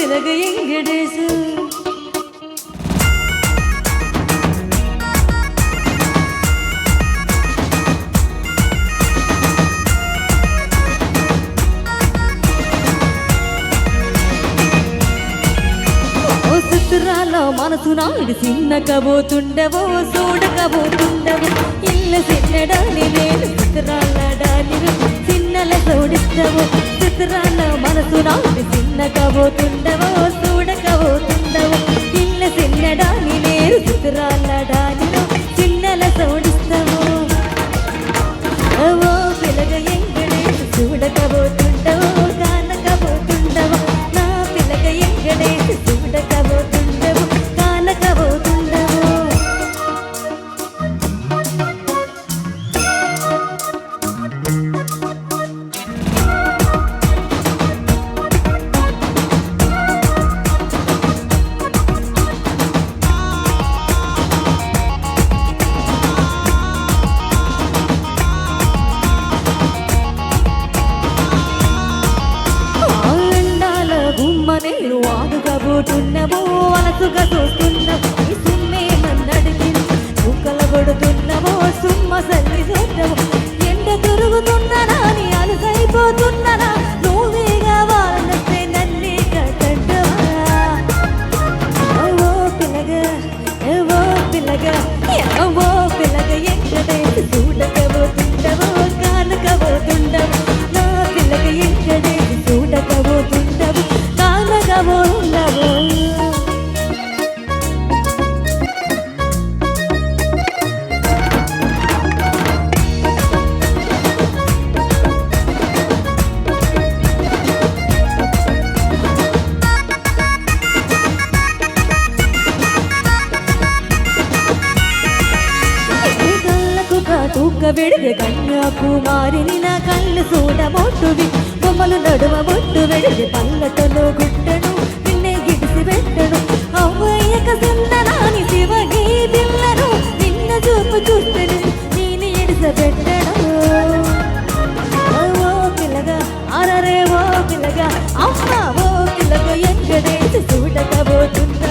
పిలగ ఎంగడేసు చిత్రాల మనసు నాడు చిన్నకబోతుండవో చూడకబోతుండవో ఇళ్ళ చిన్నడాని నేను చిత్రాల డాని చిన్నల చూడిస్తావో చిత్రాల మనసు నాడు చిన్నకబోతుండవో చూడకబోతుండవో ఇళ్ళ చిన్నడాని నేను చిత్రాల డాని చిన్నల చూడిస్తావో ఓ పిలగ ఎంగడే చూడకబోతుండవో కానకబోతుండవో నా పిలగ ఎంగడే చూడకబోతుండవో కానకబోతుండవో నేను ఆడుకబోతున్నవో అలసుగా చూస్తున్నావో ఈ సుమ్మేమన్నడిగింది కుక్కల కొడుతున్నవో సుమ్మ సల్లి చూడవో ఎండ తిరుగుతున్నానా నీ అలసైపోతున్నానా నువ్వే కావాలన్నస్తే నన్నే కట్టవా ఓ పిల్లగ ఓ పిల్లగ ఓ పిల్లగ ఎక్కడే చూడకబోతుండవో కానకబోతుండవో నా పిల్లగ ఎక్కడే చూడకబోతుండవో కానకబోతుండవో తూక వెడిగే కన్యాకుమారిని నా కళ్ళు చూడబొట్టువి బొమ్మలు నడుమ బొట్టు వెడిగే పల్లటలో గుట్టను నిన్నే గిడిసి పెట్టను అవ్వయ్యక సుందరాని శివగి పిల్లను నిన్న చూపు చూస్తను నేను ఎడిసబెట్టను ఓ పిల్లగా అరరే ఓ పిల్లగా అమ్మ ఓ పిల్లగా ఎక్కడేసి చూడకబోతున్నా